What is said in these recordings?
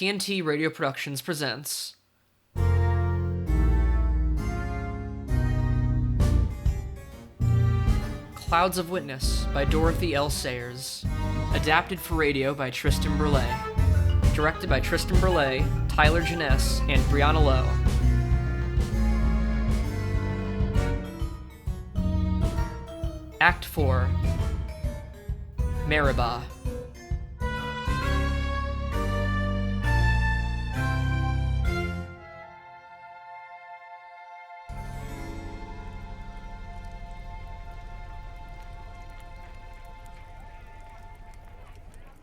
TNT Radio Productions presents Clouds of Witness by Dorothy L. Sayers. Adapted for radio by Tristan Berlet. Directed by Tristan Berlet, Tyler Janess, and Brianna Lowe. Act 4. Meribah.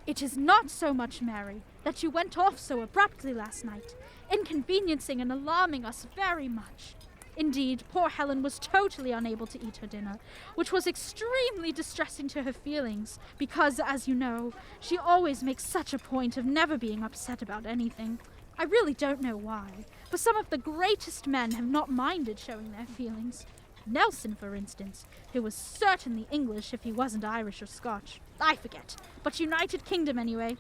It is not so much, Mary, that you went off so abruptly last night, inconveniencing and alarming us very much. Indeed, poor Helen was totally unable to eat her dinner, which was extremely distressing to her feelings, because, as you know, she always makes such a point of never being upset about anything. I really don't know why, but some of the greatest men have not minded showing their feelings. Nelson, for instance, who was certainly English if he wasn't Irish or Scotch. I forget, but United Kingdom anyway.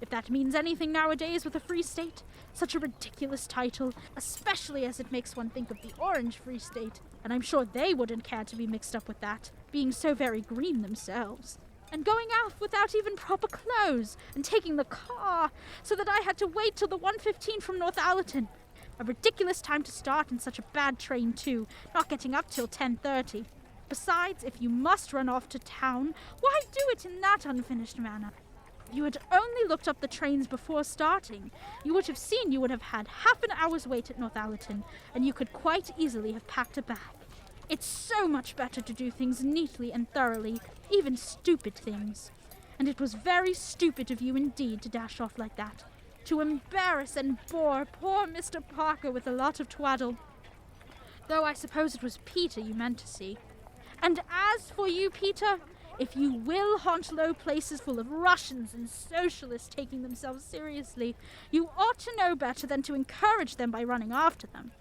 If that means anything nowadays with a free state. Such a ridiculous title, especially as it makes one think of the Orange Free State, and I'm sure they wouldn't care to be mixed up with that, being so very green themselves. And going out without even proper clothes, and taking the car, so that I had to wait till the 1:15 from Northallerton. A ridiculous time to start in such a bad train too, not getting up till 10:30. Besides, if you must run off to town, why do it in that unfinished manner? If you had only looked up the trains before starting, you would have seen you would have had half an hour's wait at Northallerton, and you could quite easily have packed a bag. It's so much better to do things neatly and thoroughly, even stupid things. And it was very stupid of you indeed to dash off like that, to embarrass and bore poor Mr. Parker with a lot of twaddle. Though I suppose it was Peter you meant to see. And as for you, Peter, if you will haunt low places full of Russians and socialists taking themselves seriously, you ought to know better than to encourage them by running after them.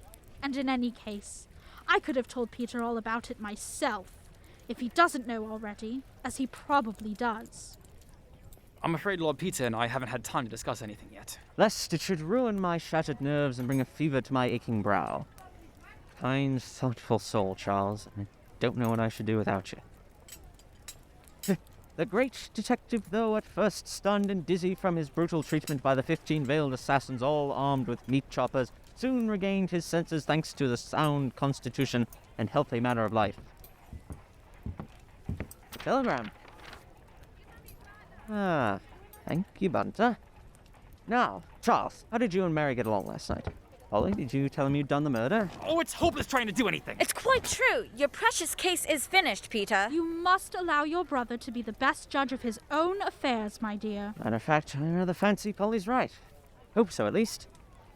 And in any case, I could have told Peter all about it myself, if he doesn't know already, as he probably does. I'm afraid Lord Peter and I haven't had time to discuss anything yet. Lest it should ruin my shattered nerves and bring a fever to my aching brow. Kind, thoughtful soul, Charles. I don't know what I should do without you. The great detective, though at first stunned and dizzy from his brutal treatment by the 15 veiled assassins all armed with meat choppers, soon regained his senses thanks to the sound constitution and healthy manner of life. Telegram. Ah, thank you, Bunter. Now, Charles, how did you and Mary get along last night? Polly, did you tell him you'd done the murder? Oh, it's hopeless trying to do anything. It's quite true. Your precious case is finished, Peter. You must allow your brother to be the best judge of his own affairs, my dear. Matter of fact, I rather fancy Polly's right. Hope so, at least.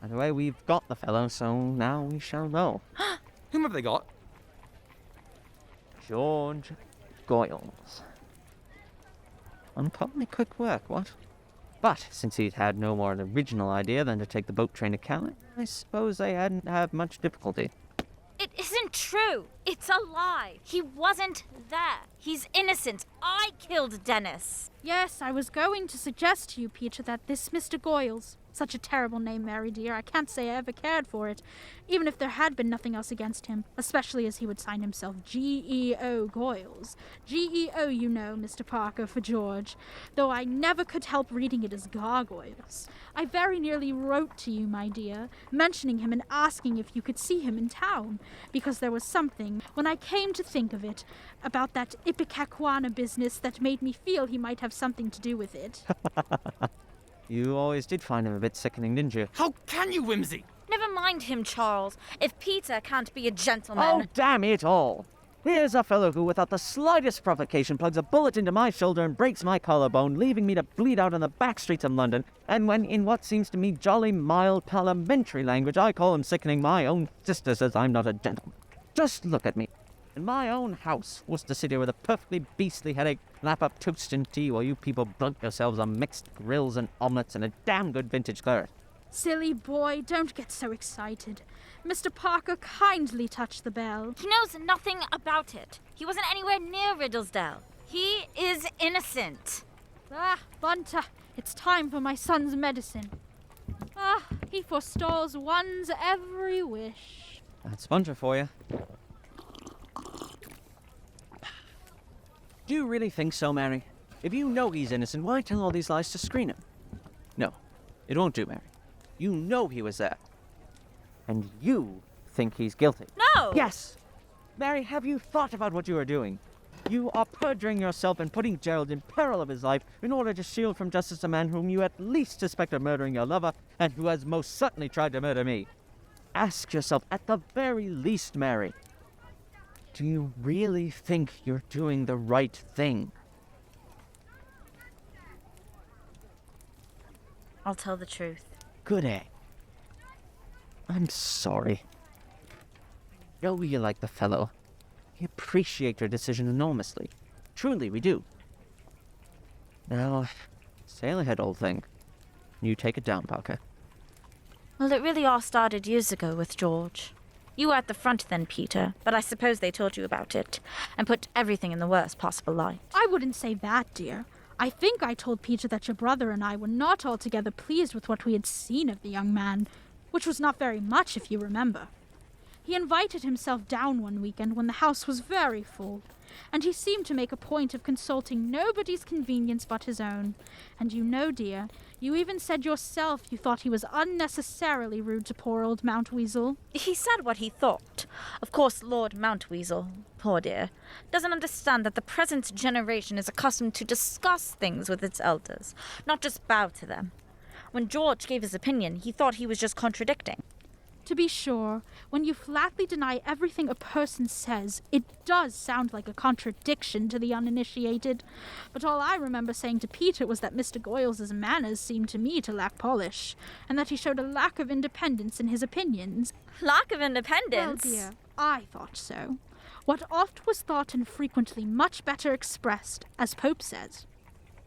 Either way, we've got the fellow, so now we shall know. Whom have they got? George Goyles. Uncommonly quick work, what? But since he'd had no more original idea than to take the boat train to Calais, I suppose they hadn't had much difficulty. It isn't true. It's a lie. He wasn't there. He's innocent. I killed Dennis. Yes, I was going to suggest to you, Peter, that this Mr. Goyles, such a terrible name, Mary dear, I can't say I ever cared for it, even if there had been nothing else against him, especially as he would sign himself G.E.O. Goyles. G.E.O., you know, Mr. Parker, for George, though I never could help reading it as Gargoyles. I very nearly wrote to you, my dear, mentioning him and asking if you could see him in town, because there was something, when I came to think of it, about that Ipecacuana business that made me feel he might have something to do with it. You always did find him a bit sickening, didn't you? How can you, Wimsey? Never mind him, Charles. If Peter can't be a gentleman... Oh, damn it all! Here's a fellow who, without the slightest provocation, plugs a bullet into my shoulder and breaks my collarbone, leaving me to bleed out on the back streets of London, and when, in what seems to me jolly mild parliamentary language, I call him sickening, my own sister says I'm not a gentleman. Just look at me. In my own house, Worcester City, with a perfectly beastly headache, lap up toast and tea while you people blunt yourselves on mixed grills and omelettes and a damn good vintage claret. Silly boy, don't get so excited. Mr. Parker kindly touched the bell. He knows nothing about it. He wasn't anywhere near Riddlesdale. He is innocent. Ah, Bunter, it's time for my son's medicine. Ah, he forestalls one's every wish. That's Bunter for you. Do you really think so, Mary? If you know he's innocent, why tell all these lies to screen him? No, it won't do, Mary. You know he was there. And you think he's guilty. No! Yes! Mary, have you thought about what you are doing? You are perjuring yourself and putting Gerald in peril of his life in order to shield from justice a man whom you at least suspect of murdering your lover and who has most certainly tried to murder me. Ask yourself, at the very least, Mary, do you really think you're doing the right thing? I'll tell the truth. Good egg. I'm sorry. Know you like the fellow. We appreciate your decision enormously. Truly, we do. Now, sail ahead, old thing. You take it down, Parker. Well, it really all started years ago with George. You were at the front then, Peter, but I suppose they told you about it and put everything in the worst possible light. I wouldn't say that, dear. I think I told Peter that your brother and I were not altogether pleased with what we had seen of the young man, which was not very much, if you remember. He invited himself down one weekend when the house was very full, and he seemed to make a point of consulting nobody's convenience but his own. And you know, dear, you even said yourself you thought he was unnecessarily rude to poor old Mountweasel. He said what he thought. Of course, Lord Mountweasel, poor dear, doesn't understand that the present generation is accustomed to discuss things with its elders, not just bow to them. When George gave his opinion, he thought he was just contradicting. To be sure, when you flatly deny everything a person says, it does sound like a contradiction to the uninitiated. But all I remember saying to Peter was that Mr. Goyles' manners seemed to me to lack polish, and that he showed a lack of independence in his opinions. Lack of independence? Well, dear, I thought so. What oft was thought and frequently much better expressed, as Pope says.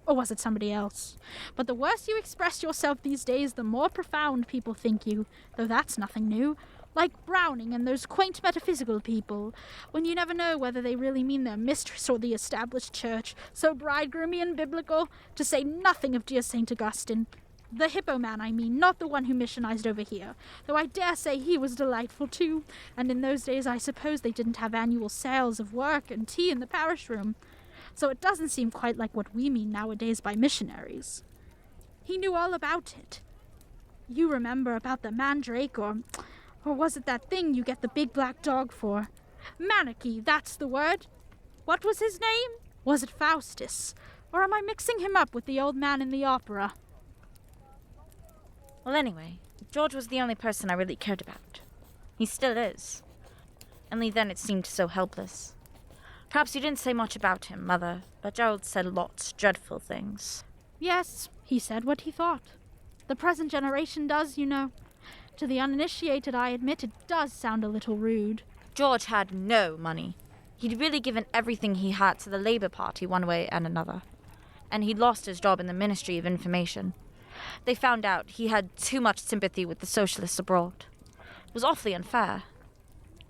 Or was it somebody else? But the worse you express yourself these days, the more profound people think you, though that's nothing new. Like Browning and those quaint metaphysical people, when you never know whether they really mean their mistress or the established church, so bridegroomy and biblical, to say nothing of dear St. Augustine. The hippo man, I mean, not the one who missionized over here, though I dare say he was delightful too, and in those days I suppose they didn't have annual sales of work and tea in the parish room. So it doesn't seem quite like what we mean nowadays by missionaries. He knew all about it. You remember about the mandrake, or was it that thing you get the big black dog for? Manarchy, that's the word. What was his name? Was it Faustus? Or am I mixing him up with the old man in the opera? Well, anyway, George was the only person I really cared about. He still is. Only then it seemed so helpless. Perhaps you didn't say much about him, Mother, but Gerald said lots dreadful things. Yes, he said what he thought. The present generation does, you know. To the uninitiated, I admit it does sound a little rude. George had no money. He'd really given everything he had to the Labour Party one way and another. And he'd lost his job in the Ministry of Information. They found out he had too much sympathy with the socialists abroad. It was awfully unfair.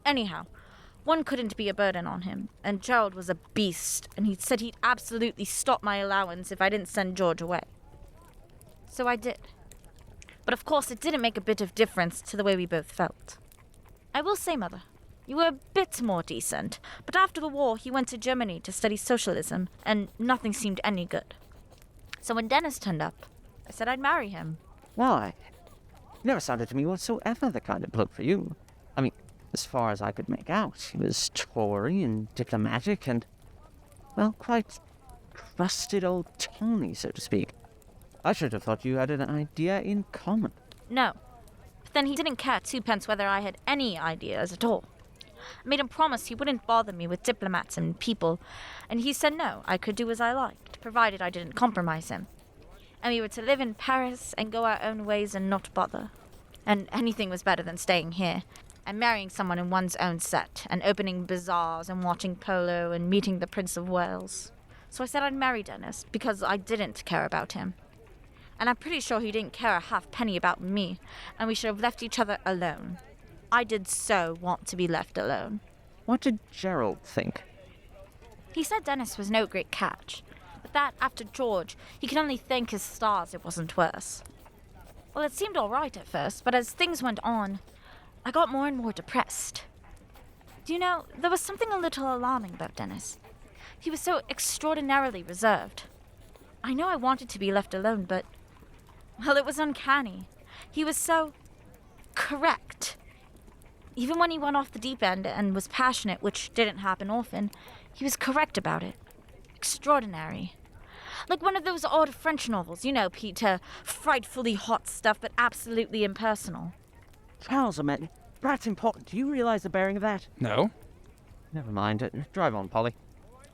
Anyhow, one couldn't be a burden on him, and Gerald was a beast, and he said he'd absolutely stop my allowance if I didn't send George away. So I did. But of course it didn't make a bit of difference to the way we both felt. I will say, Mother, you were a bit more decent, but after the war he went to Germany to study socialism, and nothing seemed any good. So when Dennis turned up, I said I'd marry him. Why? Never sounded to me whatsoever the kind of bloke for you. I mean, as far as I could make out, he was Tory and diplomatic and, well, quite crusted old Tony, so to speak. I should have thought you had an idea in common. No. But then he didn't care twopence whether I had any ideas at all. I made him promise he wouldn't bother me with diplomats and people, and he said no, I could do as I liked, provided I didn't compromise him. And we were to live in Paris and go our own ways and not bother. And anything was better than staying here and marrying someone in one's own set and opening bazaars and watching polo and meeting the Prince of Wales. So I said I'd marry Dennis because I didn't care about him. And I'm pretty sure he didn't care a halfpenny about me, and we should have left each other alone. I did so want to be left alone. What did Gerald think? He said Dennis was no great catch, but that, after George, he could only thank his stars it wasn't worse. Well, it seemed all right at first, but as things went on, I got more and more depressed. Do you know, there was something a little alarming about Dennis. He was so extraordinarily reserved. I know I wanted to be left alone, but, well, it was uncanny. He was so correct. Even when he went off the deep end and was passionate, which didn't happen often, he was correct about it. Extraordinary. Like one of those odd French novels, you know, Peter. Frightfully hot stuff, but absolutely impersonal. Charles, man, that's important. Do you realize the bearing of that? No? Never mind. Drive on, Polly.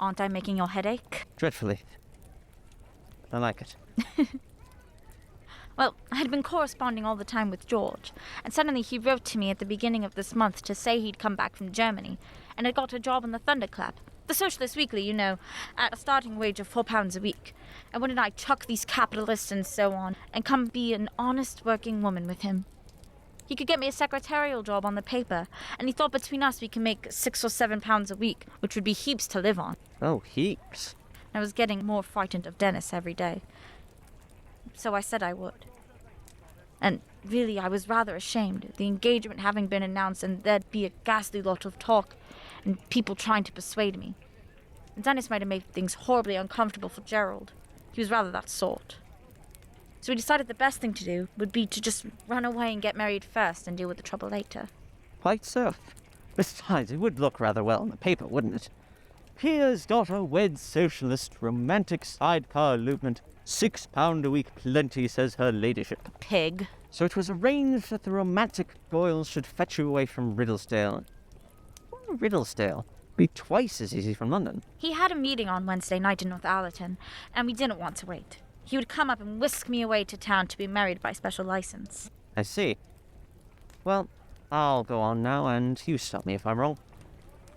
Aren't I making your head ache? Dreadfully. I like it. Well, I had been corresponding all the time with George, and suddenly he wrote to me at the beginning of this month to say he'd come back from Germany, and had got a job on the Thunderclap, the Socialist Weekly, you know, at a starting wage of £4 a week. And wouldn't I chuck these capitalists and so on, and come be an honest working woman with him? He could get me a secretarial job on the paper, and he thought between us we could make £6 or £7 a week, which would be heaps to live on. Oh, heaps. I was getting more frightened of Dennis every day. So I said I would. And really, I was rather ashamed, the engagement having been announced, and there'd be a ghastly lot of talk, and people trying to persuade me. And Dennis might have made things horribly uncomfortable for Gerald. He was rather that sort. So we decided the best thing to do would be to just run away and get married first and deal with the trouble later. Quite so. Besides, it would look rather well in the paper, wouldn't it? Peter's daughter weds socialist, romantic sidecar elopement. £6 a week plenty, says her ladyship. Pig. So it was arranged that the romantic Goyles should fetch you away from Riddlesdale. Riddlesdale? Be twice as easy from London. He had a meeting on Wednesday night in Northallerton, and we didn't want to wait. He would come up and whisk me away to town to be married by special license. I see. Well, I'll go on now, and you stop me if I'm wrong.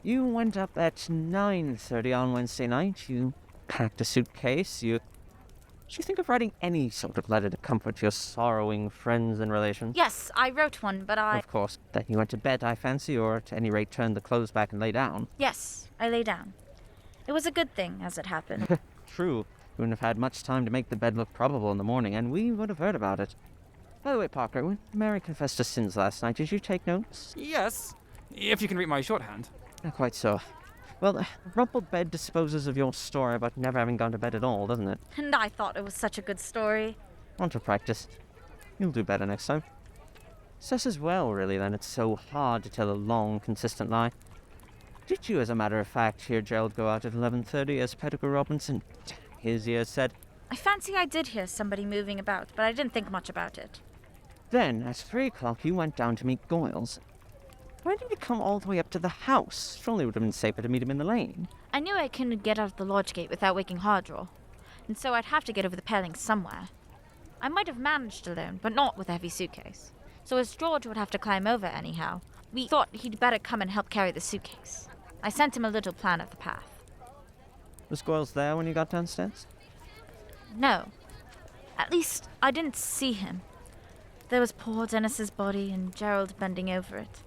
You went up at 9:30 on Wednesday night. You packed a suitcase. Did you think of writing any sort of letter to comfort your sorrowing friends and relations? Yes, I wrote one, but Of course. Then you went to bed, I fancy, or at any rate turned the clothes back and lay down. Yes, I lay down. It was a good thing, as it happened. True. We wouldn't have had much time to make the bed look probable in the morning, and we would have heard about it. By the way, Parker, when Mary confessed her sins last night, did you take notes? Yes. If you can read my shorthand. Not quite so. Well, the rumpled bed disposes of your story about never having gone to bed at all, doesn't it? And I thought it was such a good story. Want to practice. You'll do better next time. Says as well, really, then it's so hard to tell a long, consistent lie. Did you, as a matter of fact, hear Gerald go out at 11:30 as Pettigrew Robinson, his ears said? I fancy I did hear somebody moving about, but I didn't think much about it. Then, at 3 o'clock, you went down to meet Goyles. Why did you come all the way up to the house? Surely it would have been safer to meet him in the lane. I knew I couldn't get out of the lodge gate without waking Hardraw, and so I'd have to get over the paling somewhere. I might have managed alone, but not with a heavy suitcase. So as George would have to climb over anyhow, we thought he'd better come and help carry the suitcase. I sent him a little plan of the path. Was Goyles there when you got downstairs? No. At least, I didn't see him. There was poor Dennis's body and Gerald bending over it.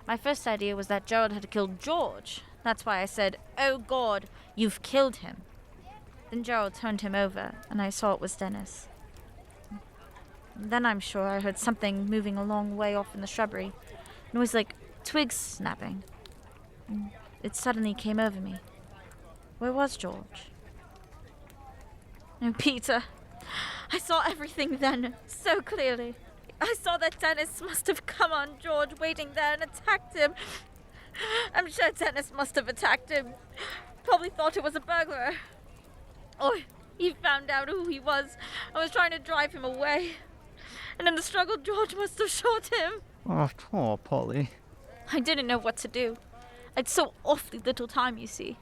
My first idea was that Gerald had killed George. That's why I said, "Oh God, you've killed him." Then Gerald turned him over, and I saw it was Dennis. Then I'm sure I heard something moving a long way off in the shrubbery. Noise like twigs snapping. And it suddenly came over me. Where was George? And Peter, I saw everything then, so clearly. I saw that Dennis must have come on George waiting there and attacked him. I'm sure Dennis must have attacked him. Probably thought it was a burglar. Or he found out who he was and was trying to drive him away. And in the struggle, George must have shot him. Oh, poor Polly. I didn't know what to do. I'd so awfully little time, you see.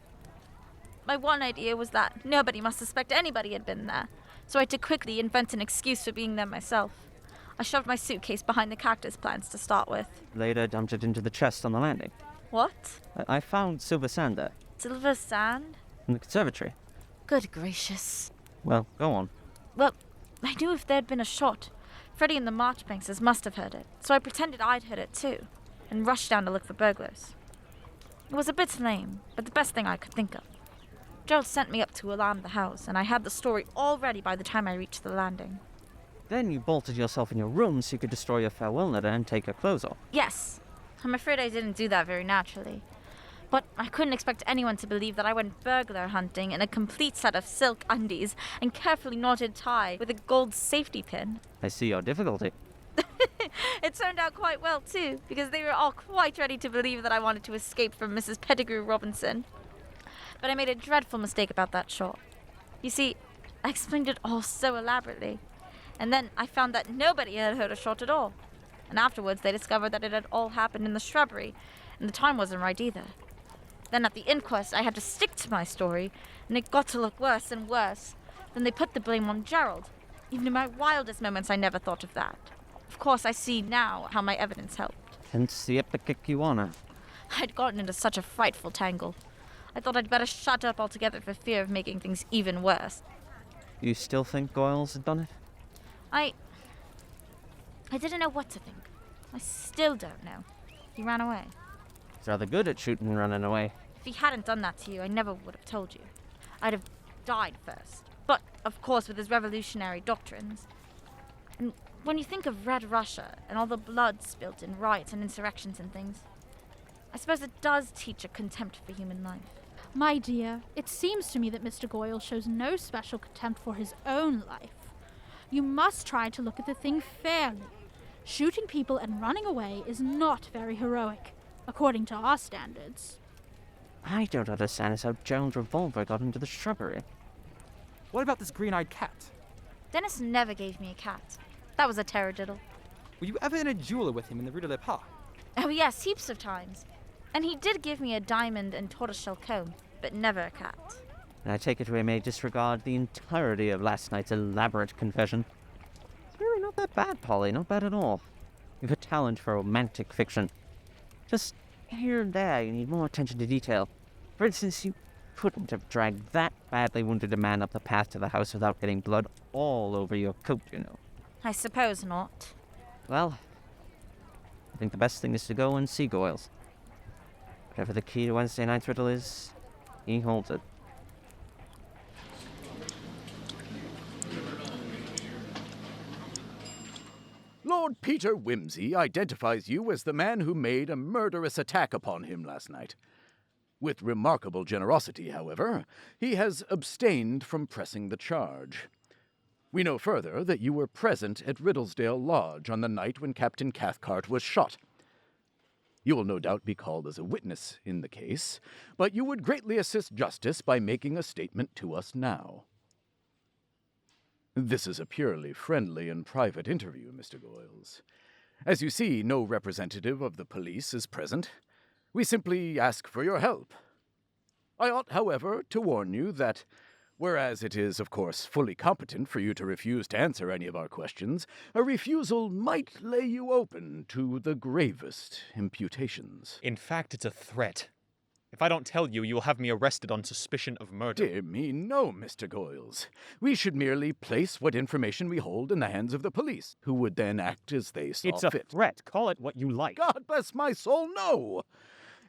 My one idea was that nobody must suspect anybody had been there, so I had to quickly invent an excuse for being there myself. I shoved my suitcase behind the cactus plants to start with. Later dumped it into the chest on the landing. What? I found silver sand there, Silver sand? in the conservatory. Good gracious. Well, go on. Well, I knew if there'd been a shot, Freddie and the Marchbankses must have heard it, so I pretended I'd heard it too, and rushed down to look for burglars. It was a bit lame, but the best thing I could think of. Gerald sent me up to alarm the house, and I had the story all ready by the time I reached the landing. Then you bolted yourself in your room so you could destroy your farewell letter and take your clothes off. Yes, I'm afraid I didn't do that very naturally. But I couldn't expect anyone to believe that I went burglar hunting in a complete set of silk undies and carefully knotted tie with a gold safety pin. I see your difficulty. It turned out quite well, too, because they were all quite ready to believe that I wanted to escape from Mrs. Pettigrew Robinson. But I made a dreadful mistake about that shot. You see, I explained it all so elaborately. And then I found that nobody had heard a shot at all. And afterwards they discovered that it had all happened in the shrubbery, and the time wasn't right either. Then at the inquest I had to stick to my story, and it got to look worse and worse. Then they put the blame on Gerald. Even in my wildest moments I never thought of that. Of course I see now how my evidence helped. Hence the epic iguana. I'd gotten into such a frightful tangle. I thought I'd better shut up altogether for fear of making things even worse. You still think Goyles had done it? I didn't know what to think. I still don't know. He ran away. He's rather good at shooting and running away. If he hadn't done that to you, I never would have told you. I'd have died first. But, of course, with his revolutionary doctrines. And when you think of Red Russia and all the blood spilt in riots and insurrections and things, I suppose it does teach a contempt for human life. My dear, it seems to me that Mr. Goyle shows no special contempt for his own life. You must try to look at the thing fairly. Shooting people and running away is not very heroic, according to our standards. I don't understand how Gerald's revolver got into the shrubbery. What about this green-eyed cat? Dennis never gave me a cat. That was a taradiddle. Were you ever in a jeweler with him in the Rue de la Pas? Oh yes, heaps of times. And he did give me a diamond and tortoiseshell comb, but never a cat. And I take it we may disregard the entirety of last night's elaborate confession. It's really not that bad, Polly, not bad at all. You've a talent for romantic fiction. Just here and there you need more attention to detail. For instance, you couldn't have dragged that badly wounded man up the path to the house without getting blood all over your coat, you know. I suppose not. Well, I think the best thing is to go and see Goyles. Whatever the key to Wednesday night's riddle is, he holds it. Lord Peter Wimsey identifies you as the man who made a murderous attack upon him last night. With remarkable generosity, however, he has abstained from pressing the charge. We know further that you were present at Riddlesdale Lodge on the night when Captain Cathcart was shot. You will no doubt be called as a witness in the case, but you would greatly assist justice by making a statement to us now. This is a purely friendly and private interview, Mr. Goyles. As you see, no representative of the police is present. We simply ask for your help. I ought, however, to warn you that, whereas it is, of course, fully competent for you to refuse to answer any of our questions, a refusal might lay you open to the gravest imputations. In fact, it's a threat. If I don't tell you, you'll have me arrested on suspicion of murder. Dear me, no, Mr. Goyles. We should merely place what information we hold in the hands of the police, who would then act as they saw It's a fit. threat. Call it what you like. God bless my soul, no!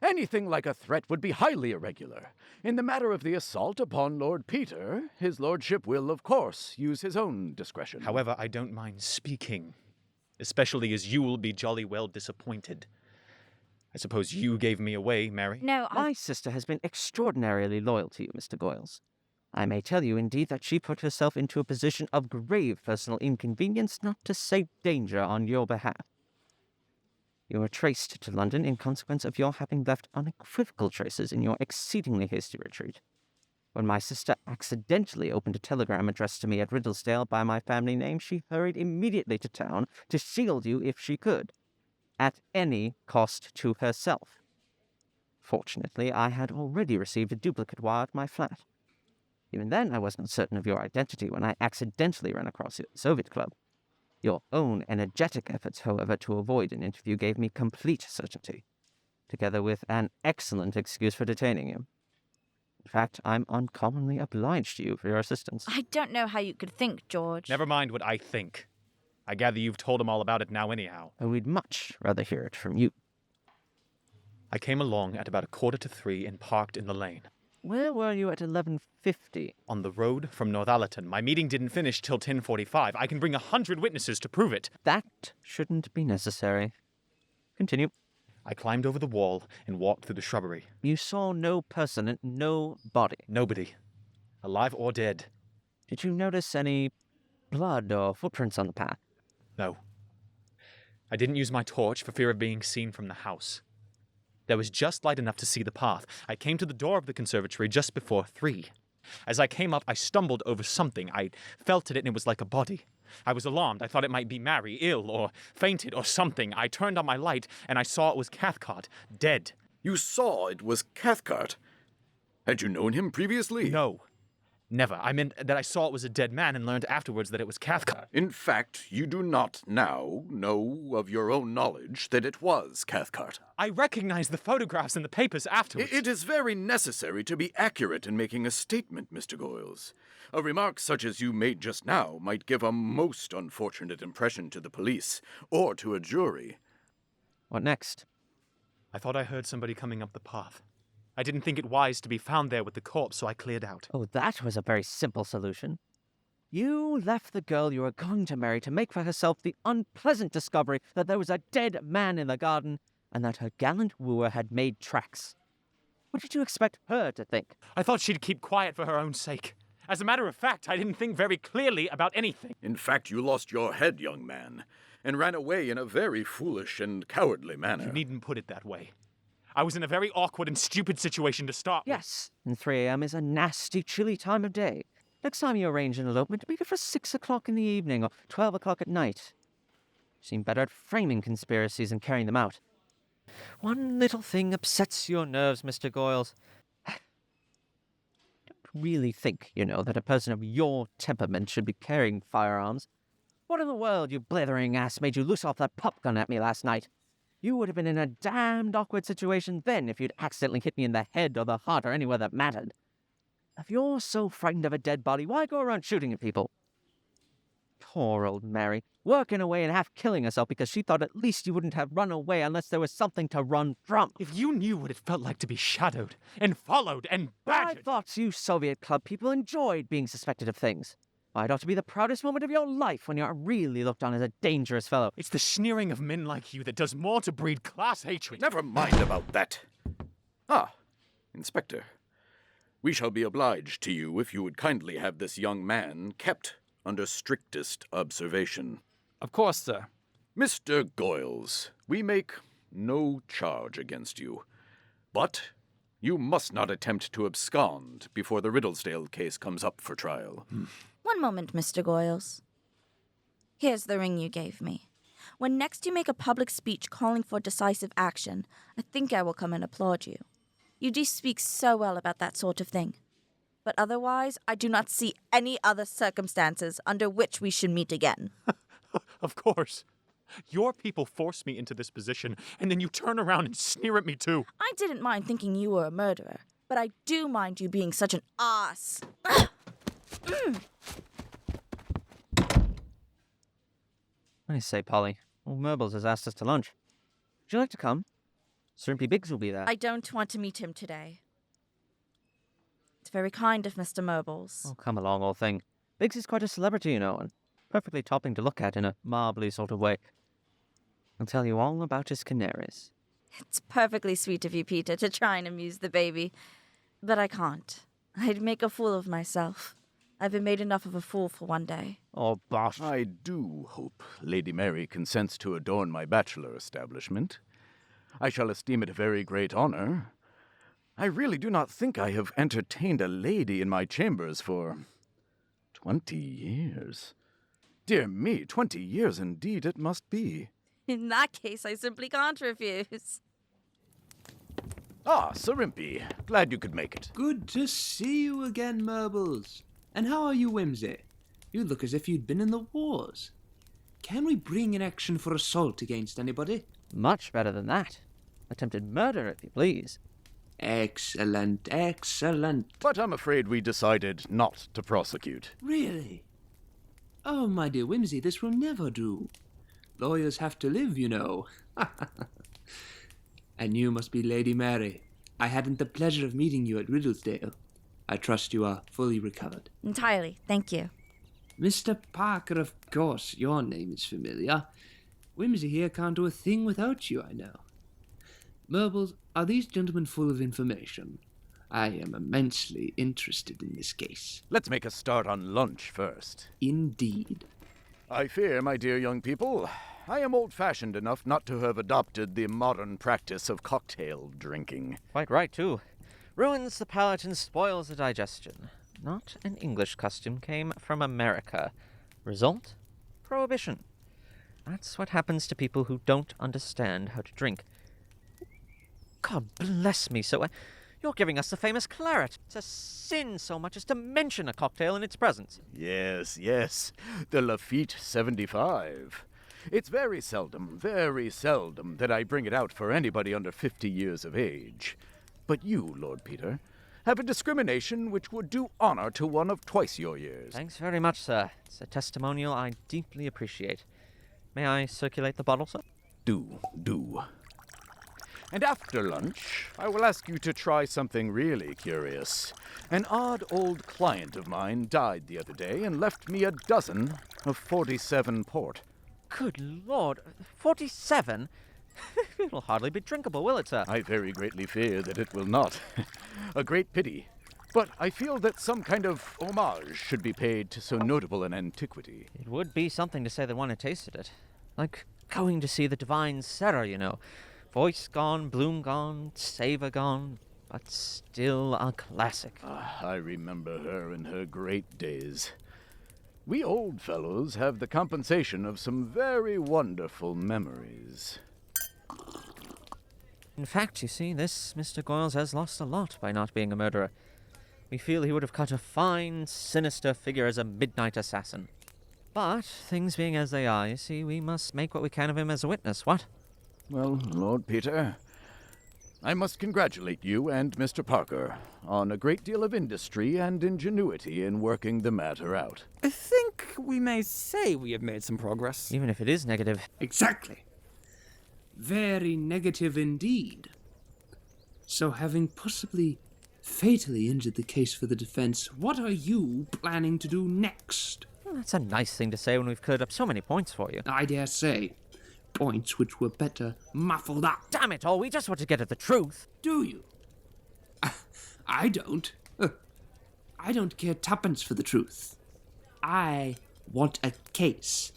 Anything like a threat would be highly irregular. In the matter of the assault upon Lord Peter, his lordship will, of course, use his own discretion. However, I don't mind speaking, especially as you will be jolly well disappointed. I suppose you gave me away, Mary? No, My sister has been extraordinarily loyal to you, Mr. Goyles. I may tell you, indeed, that she put herself into a position of grave personal inconvenience, not to say danger, on your behalf. You were traced to London in consequence of your having left unequivocal traces in your exceedingly hasty retreat. When my sister accidentally opened a telegram addressed to me at Riddlesdale by my family name, she hurried immediately to town to shield you if she could, at any cost to herself. Fortunately, I had already received a duplicate wire at my flat. Even then, I was not certain of your identity when I accidentally ran across you at the Soviet Club. Your own energetic efforts, however, to avoid an interview gave me complete certainty, together with an excellent excuse for detaining you. In fact, I'm uncommonly obliged to you for your assistance. I don't know how you could think, George. Never mind what I think. I gather you've told him all about it now anyhow. And we'd much rather hear it from you. I came along at about 2:45 and parked in the lane. where were you at 11:50? On the road from Northallerton. My meeting didn't finish till 10:45. I can bring 100 witnesses to prove it. That shouldn't be necessary. Continue. I climbed over the wall and walked through the shrubbery. You saw no person and no body. Nobody. Alive or dead. Did you notice any blood or footprints on the path? No. I didn't use my torch for fear of being seen from the house. There was just light enough to see the path. I came to the door of the conservatory just before 3. As I came up, I stumbled over something. I felt it and it was like a body. I was alarmed. I thought it might be Mary, ill or fainted or something. I turned on my light and I saw it was Cathcart, dead. You saw it was Cathcart? Had you known him previously? No. Never. I meant that I saw it was a dead man and learned afterwards that it was Cathcart. In fact, you do not now know of your own knowledge that it was Cathcart. I recognized the photographs in the papers afterwards. It is very necessary to be accurate in making a statement, Mr. Goyles. A remark such as you made just now might give a most unfortunate impression to the police or to a jury. What next? I thought I heard somebody coming up the path. I didn't think it wise to be found there with the corpse, so I cleared out. Oh, that was a very simple solution. You left the girl you were going to marry to make for herself the unpleasant discovery that there was a dead man in the garden and that her gallant wooer had made tracks. What did you expect her to think? I thought she'd keep quiet for her own sake. As a matter of fact, I didn't think very clearly about anything. In fact, you lost your head, young man, and ran away in a very foolish and cowardly manner. You needn't put it that way. I was in a very awkward and stupid situation to start with. Yes, and 3 a.m. is a nasty, chilly time of day. Next time you arrange an elopement, make it for 6 o'clock in the evening or 12 o'clock at night. You seem better at framing conspiracies and carrying them out. One little thing upsets your nerves, Mr. Goyles. Don't really think, that a person of your temperament should be carrying firearms. What in the world, you blithering ass, made you loose off that pop gun at me last night? You would have been in a damned awkward situation then if you'd accidentally hit me in the head or the heart or anywhere that mattered. If you're so frightened of a dead body, why go around shooting at people? Poor old Mary, working away and half killing herself because she thought at least you wouldn't have run away unless there was something to run from. If you knew what it felt like to be shadowed and followed and badgered... I thought you Soviet Club people enjoyed being suspected of things. Why, it ought to be the proudest moment of your life when you're really looked on as a dangerous fellow. It's the sneering of men like you that does more to breed class hatred. Never mind about that. Ah, Inspector. We shall be obliged to you if you would kindly have this young man kept under strictest observation. Of course, sir. Mr. Goyles, we make no charge against you, but you must not attempt to abscond before the Riddlesdale case comes up for trial. One moment, Mr. Goyles. Here's the ring you gave me. When next you make a public speech calling for decisive action, I think I will come and applaud you. You do speak so well about that sort of thing. But otherwise, I do not see any other circumstances under which we should meet again. Of course. Your people forced me into this position, and then you turn around and sneer at me too. I didn't mind thinking you were a murderer, but I do mind you being such an ass. I say, Polly, old Murbles has asked us to lunch. Would you like to come? Sir Impey Biggs will be there. I don't want to meet him today. It's very kind of Mr. Murbles. Oh, come along, old thing. Biggs is quite a celebrity, and perfectly topping to look at in a marbly sort of way. I'll tell you all about his canaries. It's perfectly sweet of you, Peter, to try and amuse the baby. But I can't. I'd make a fool of myself. I've been made enough of a fool for one day. Oh, bosh. I do hope Lady Mary consents to adorn my bachelor establishment. I shall esteem it a very great honor. I really do not think I have entertained a lady in my chambers for 20 years. Dear me, 20 years indeed it must be. In that case, I simply can't refuse. Ah, Sir Impey. Glad you could make it. Good to see you again, Murbles. And how are you, Wimsey? You look as if you'd been in the wars. Can we bring an action for assault against anybody? Much better than that. Attempted murder, if you please. Excellent, excellent. But I'm afraid we decided not to prosecute. Really? Oh, my dear Wimsey, this will never do. Lawyers have to live, you know. And you must be Lady Mary. I hadn't the pleasure of meeting you at Riddlesdale. I trust you are fully recovered. Entirely, thank you. Mr. Parker, of course, your name is familiar. Wimsey here can't do a thing without you, I know. Murbles, are these gentlemen full of information? I am immensely interested in this case. Let's make a start on lunch first. Indeed. I fear, my dear young people, I am old-fashioned enough not to have adopted the modern practice of cocktail drinking. Quite right, too. Ruins the palate and spoils the digestion. Not an English custom, came from America. Result? Prohibition. That's what happens to people who don't understand how to drink. God bless me, so you're giving us the famous claret. It's a sin so much as to mention a cocktail in its presence. Yes, yes, the Lafitte 75. It's very seldom that I bring it out for anybody under 50 years of age. But you, Lord Peter, have a discrimination which would do honor to one of twice your years. Thanks very much, sir. It's a testimonial I deeply appreciate. May I circulate the bottle, sir? Do. And after lunch, I will ask you to try something really curious. An odd old client of mine died the other day and left me a dozen of 47 port. Good Lord, 47? It'll hardly be drinkable, will it, sir? I very greatly fear that it will not. A great pity. But I feel that some kind of homage should be paid to so notable an antiquity. It would be something to say that one had tasted it. Like going to see the divine Sarah, you know. Voice gone, bloom gone, savour gone, but still a classic. I remember her in her great days. We old fellows have the compensation of some very wonderful memories. In fact, you see, this Mr. Goyles has lost a lot by not being a murderer. We feel he would have cut a fine, sinister figure as a midnight assassin. But, things being as they are, you see, we must make what we can of him as a witness, what? Well, Lord Peter, I must congratulate you and Mr. Parker on a great deal of industry and ingenuity in working the matter out. I think we may say we have made some progress. Even if it is negative. Exactly. Very negative indeed. So, having possibly fatally injured the case for the defense, what are you planning to do next? Well, that's a nice thing to say when we've cleared up so many points for you. I dare say. Points which were better muffled up. Damn it all, we just want to get at the truth. Do you? I don't. I don't care tuppence for the truth. I want a case.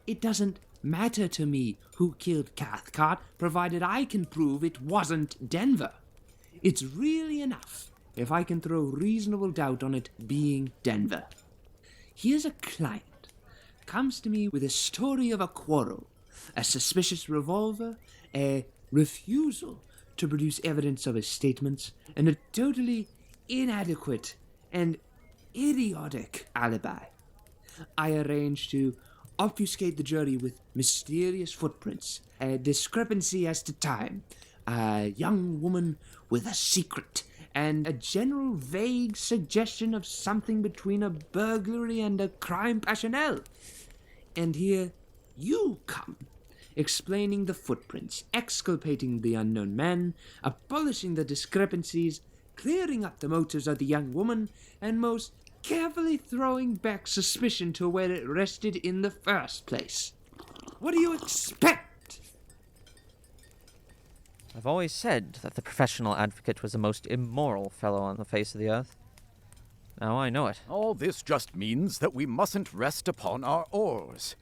It doesn't matter to me who killed Cathcart, provided I can prove it wasn't Denver. It's really enough if I can throw reasonable doubt on it being Denver. Here's a client. Comes to me with a story of a quarrel, a suspicious revolver, a refusal to produce evidence of his statements, and a totally inadequate and idiotic alibi. I arrange to obfuscate the jury with mysterious footprints, a discrepancy as to time, a young woman with a secret, and a general vague suggestion of something between a burglary and a crime passionnel. And here you come, explaining the footprints, exculpating the unknown man, abolishing the discrepancies, clearing up the motives of the young woman, and most carefully throwing back suspicion to where it rested in the first place. What do you expect? I've always said that the professional advocate was the most immoral fellow on the face of the earth. Now I know it. All this just means that we mustn't rest upon our oars.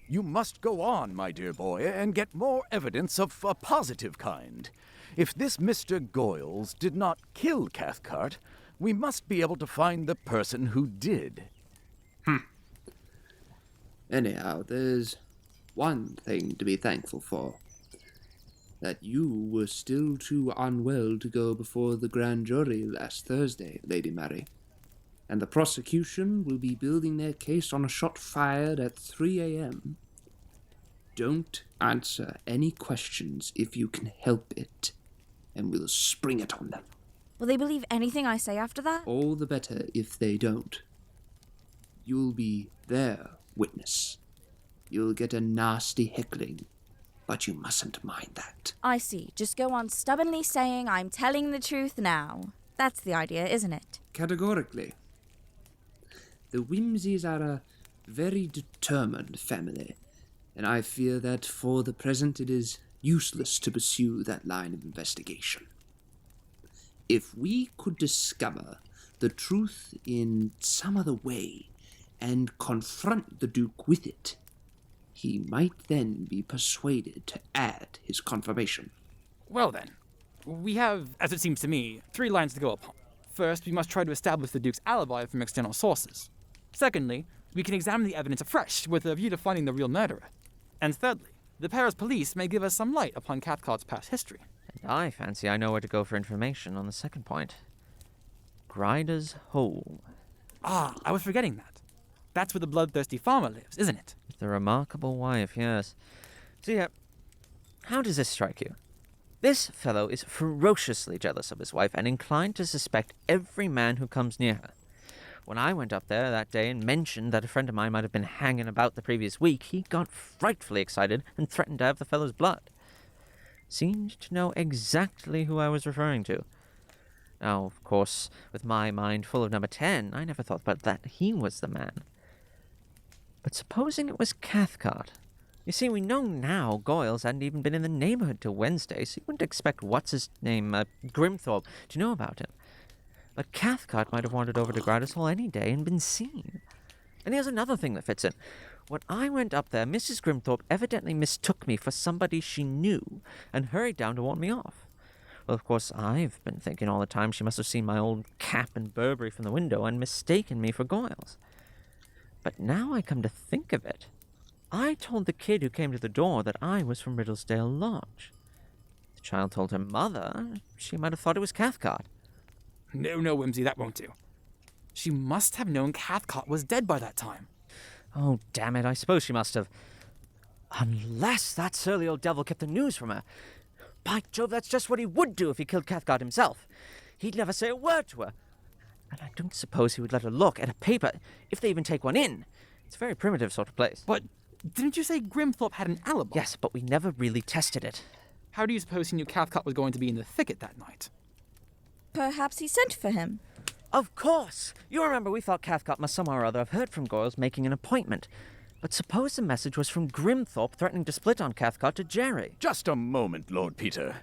You must go on, my dear boy, and get more evidence of a positive kind. If this Mr. Goyles did not kill Cathcart, we must be able to find the person who did. Anyhow, there's one thing to be thankful for. That you were still too unwell to go before the grand jury last Thursday, Lady Mary. And the prosecution will be building their case on a shot fired at 3 a.m. Don't answer any questions if you can help it, and we'll spring it on them. Will they believe anything I say after that? All the better if they don't. You'll be their witness. You'll get a nasty heckling, but you mustn't mind that. I see. Just go on stubbornly saying I'm telling the truth now. That's the idea, isn't it? Categorically. The Wimseys are a very determined family, and I fear that for the present it is useless to pursue that line of investigation. If we could discover the truth in some other way and confront the Duke with it, he might then be persuaded to add his confirmation. Well then, we have, as it seems to me, 3 lines to go upon. First, we must try to establish the Duke's alibi from external sources. Secondly, we can examine the evidence afresh with a view to finding the real murderer. And thirdly, the Paris police may give us some light upon Cathcart's past history. And I fancy I know where to go for information on the second point. Grider's Hole. Ah, I was forgetting that. That's where the bloodthirsty farmer lives, isn't it? The remarkable wife, yes. So how does this strike you? This fellow is ferociously jealous of his wife and inclined to suspect every man who comes near her. When I went up there that day and mentioned that a friend of mine might have been hanging about the previous week, he got frightfully excited and threatened to have the fellow's blood. Seemed to know exactly who I was referring to. Now, of course, with my mind full of number 10, I never thought but that he was the man. But supposing it was Cathcart. You see, we know now Goyles hadn't even been in the neighborhood till Wednesday, so you wouldn't expect what's-his-name, Grimthorpe, to know about him. But Cathcart might have wandered over to Grider's Hall any day and been seen. And here's another thing that fits in. When I went up there, Mrs. Grimthorpe evidently mistook me for somebody she knew and hurried down to warn me off. Well, of course, I've been thinking all the time she must have seen my old cap and Burberry from the window and mistaken me for Goyles. But now I come to think of it, I told the kid who came to the door that I was from Riddlesdale Lodge. The child told her mother she might have thought it was Cathcart. No, Wimsey, that won't do. She must have known Cathcart was dead by that time. Oh, damn it, I suppose she must have. Unless that surly old devil kept the news from her. By Jove, that's just what he would do if he killed Cathcart himself. He'd never say a word to her. And I don't suppose he would let her look at a paper, if they even take one in. It's a very primitive sort of place. But didn't you say Grimthorpe had an alibi? Yes, but we never really tested it. How do you suppose he knew Cathcart was going to be in the thicket that night? Perhaps he sent for him. Of course! You remember we thought Cathcart must somehow or other have heard from Goyles making an appointment. But suppose the message was from Grimthorpe threatening to split on Cathcart to Jerry. Just a moment, Lord Peter.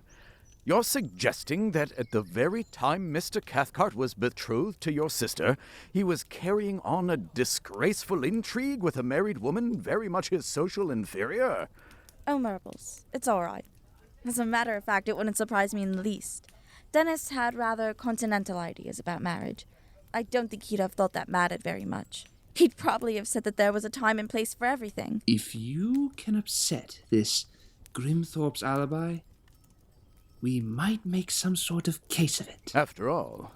You're suggesting that at the very time Mr. Cathcart was betrothed to your sister, he was carrying on a disgraceful intrigue with a married woman very much his social inferior? Oh, Murbles, it's all right. As a matter of fact, it wouldn't surprise me in the least. Dennis had rather continental ideas about marriage. I don't think he'd have thought that mattered very much. He'd probably have said that there was a time and place for everything. If you can upset this Grimthorpe's alibi, we might make some sort of case of it. After all,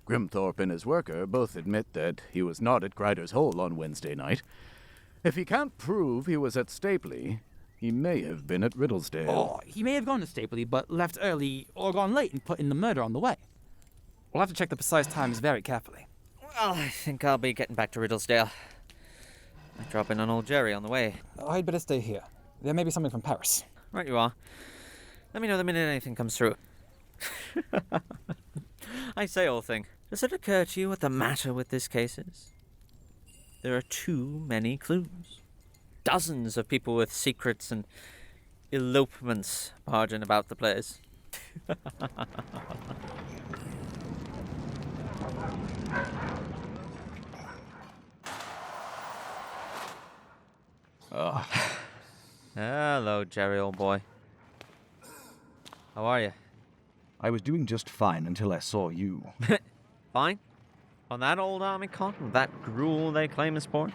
Grimthorpe and his worker both admit that he was not at Grider's Hole on Wednesday night. If he can't prove he was at Stapley, he may have been at Riddlesdale. Oh, he may have gone to Stapley, but left early or gone late and put in the murder on the way. We'll have to check the precise times very carefully. Well, I think I'll be getting back to Riddlesdale. Might drop in on old Jerry on the way. I'd better stay here. There may be something from Paris. Right you are. Let me know the minute anything comes through. I say, old thing, does it occur to you what the matter with this case is? There are too many clues. Dozens of people with secrets and elopements barging about the place. Hello, Jerry, old boy. How are you? I was doing just fine until I saw you. Fine? On that old army cot with that gruel they claim is porridge?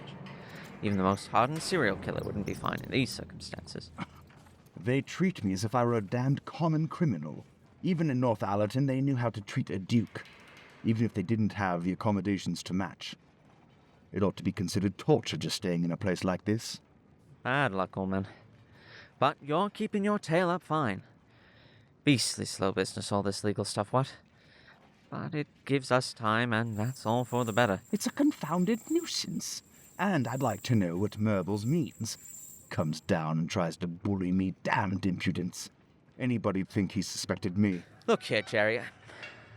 Even the most hardened serial killer wouldn't be fine in these circumstances. They treat me as if I were a damned common criminal. Even in North Allerton, they knew how to treat a duke, even if they didn't have the accommodations to match. It ought to be considered torture just staying in a place like this. Bad luck, old man. But you're keeping your tail up fine. Beastly slow business, all this legal stuff, what? But it gives us time, and that's all for the better. It's a confounded nuisance. And I'd like to know what Murbles means. comes down and tries to bully me. Damned impudence. Anybody'd think he suspected me. Look here, Jerry.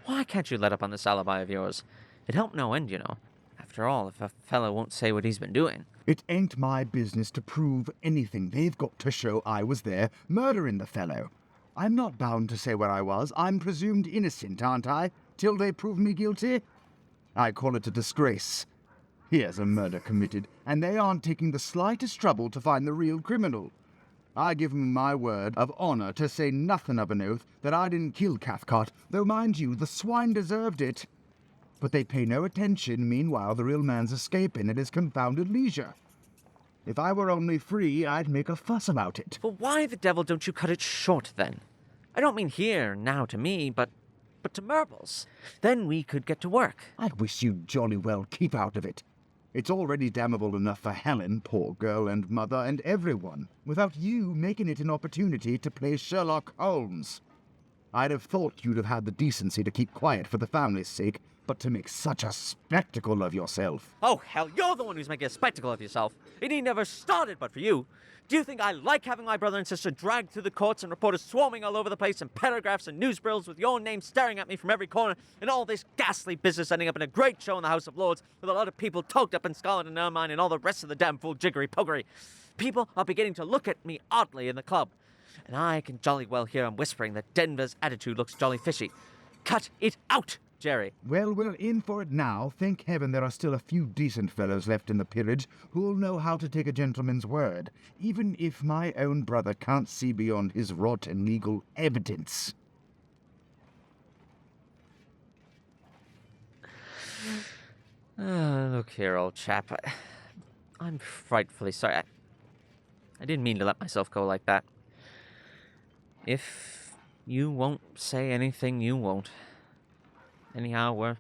Why can't you let up on this alibi of yours? It helped no end, you know. After all, if a fellow won't say what he's been doing. It ain't my business to prove anything. They've got to show I was there, murdering the fellow. I'm not bound to say where I was. I'm presumed innocent, aren't I? Till they prove me guilty? I call it a disgrace. Here's a murder committed, and they aren't taking the slightest trouble to find the real criminal. I give 'em my word of honor, to say nothing of an oath, that I didn't kill Cathcart, though, mind you, the swine deserved it. But they pay no attention. Meanwhile, the real man's escaping at his confounded leisure. If I were only free, I'd make a fuss about it. Well, why the devil don't you cut it short, then? I don't mean here, now to me, but to Murbles. Then we could get to work. I wish you'd jolly well keep out of it. It's already damnable enough for Helen, poor girl, and mother, and everyone, without you making it an opportunity to play Sherlock Holmes. I'd have thought you'd have had the decency to keep quiet for the family's sake, but to make such a spectacle of yourself. Oh, hell, you're the one who's making a spectacle of yourself. It ain't never started but for you. Do you think I like having my brother and sister dragged through the courts and reporters swarming all over the place and paragraphs and newsreels with your name staring at me from every corner, and all this ghastly business ending up in a great show in the House of Lords with a lot of people toked up in scarlet and ermine and all the rest of the damn fool jiggery-pokery? People are beginning to look at me oddly in the club, and I can jolly well hear 'em whispering that Denver's attitude looks jolly fishy. Cut it out, Jerry. Well, we're in for it now. Thank heaven there are still a few decent fellows left in the peerage who'll know how to take a gentleman's word, even if my own brother can't see beyond his rotten legal evidence. Look here, old chap. I'm frightfully sorry. I didn't mean to let myself go like that. If you won't say anything, you won't. Anyhow, we're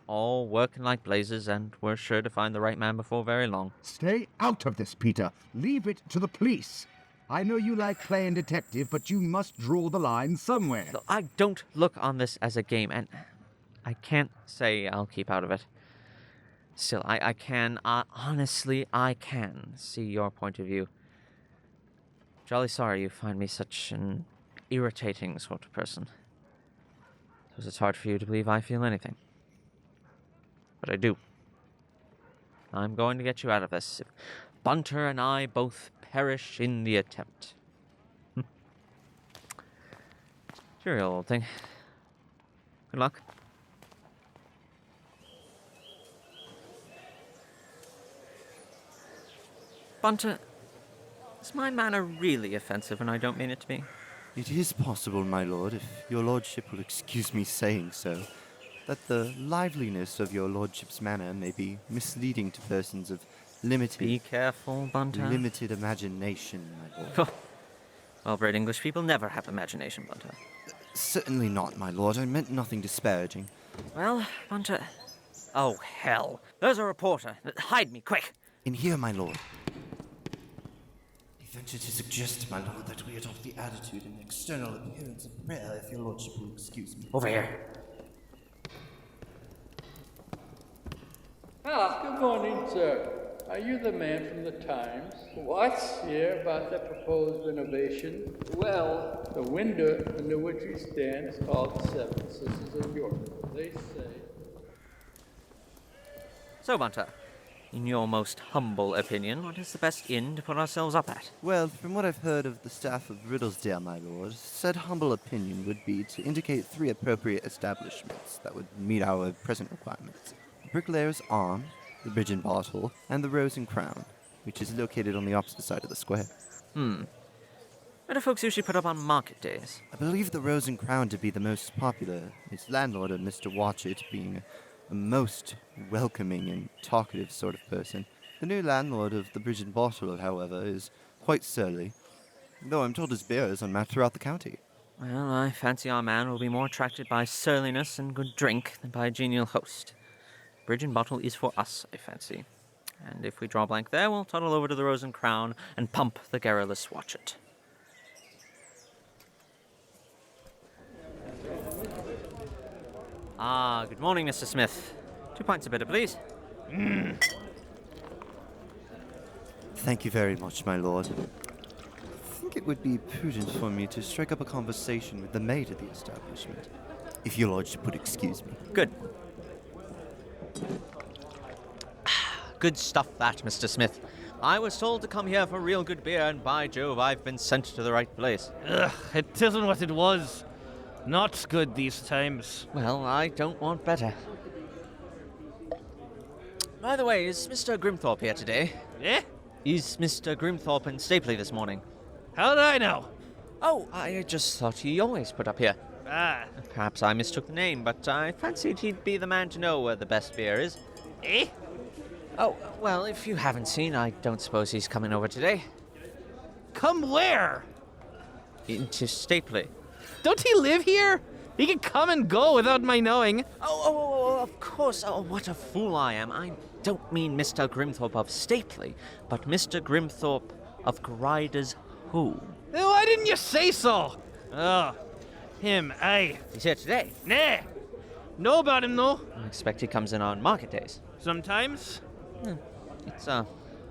all working like blazes, and we're sure to find the right man before very long. Stay out of this, Peter. Leave it to the police. I know you like playing detective, but you must draw the line somewhere. Look, I don't look on this as a game, and I can't say I'll keep out of it. Still, I can, honestly, I can see your point of view. Jolly sorry you find me such an irritating sort of person. Suppose it's hard for you to believe I feel anything. But I do. I'm going to get you out of this, if Bunter and I both perish in the attempt. Cheerio, old thing. Good luck. Bunter, is my manner really offensive when I don't mean it to be? It is possible, my lord, if your lordship will excuse me saying so, that the liveliness of your lordship's manner may be misleading to persons of limited... Be careful, Bunter. Limited imagination, my lord. Well, great English people never have imagination, Bunter. Certainly not, my lord. I meant nothing disparaging. Well, Bunter... Oh, hell. There's a reporter. Hide me, quick. In here, my lord. I venture to suggest, my lord, that we adopt the attitude and external appearance of prayer, if your lordship will excuse me. Over here. Good morning, sir. Are you the man from the Times? What's here about the proposed renovation? Well, the window under which we stand is called the Seven Sisters of York. They say... So, Bunter, in your most humble opinion, what is the best inn to put ourselves up at? Well, from what I've heard of the staff of Riddlesdale, my lord, said humble opinion would be to indicate 3 appropriate establishments that would meet our present requirements. The Bricklayer's Arm, the Bridge and Bottle, and the Rose and Crown, which is located on the opposite side of the square. Where do folks usually put up on market days? I believe the Rose and Crown to be the most popular, its landlord, Mr. Watchett, being a most welcoming and talkative sort of person. The new landlord of the Bridge and Bottle, however, is quite surly, though I'm told his beer is unmatched throughout the county. Well, I fancy our man will be more attracted by surliness and good drink than by a genial host. Bridge and Bottle is for us, I fancy. And if we draw blank there, we'll toddle over to the Rose and Crown and pump the garrulous Watchett. Good morning, Mr. Smith. 2 pints of bitter, please. Thank you very much, my lord. I think it would be prudent for me to strike up a conversation with the maid of the establishment, if your lordship would excuse me. Good. Good stuff, that, Mr. Smith. I was told to come here for real good beer, and by Jove, I've been sent to the right place. Ugh, it isn't what it was. Not good these times. Well, I don't want better. By the way, is Mr. Grimthorpe here today? Eh? Is Mr. Grimthorpe in Stapley this morning? How did I know? Oh, I just thought he always put up here. Ah. Perhaps I mistook the name, but I fancied he'd be the man to know where the best beer is. Eh? Oh, well, if you haven't seen, I don't suppose he's coming over today. Come where? Into Stapley. Don't he live here? He can come and go without my knowing. Oh, of course. Oh, what a fool I am. I don't mean Mr. Grimthorpe of Stapley, but Mr. Grimthorpe of Grider's Who. Why didn't you say so? Oh, him, aye. He's here today. Nah. Know about him, though. I expect he comes in on market days. Sometimes. It's a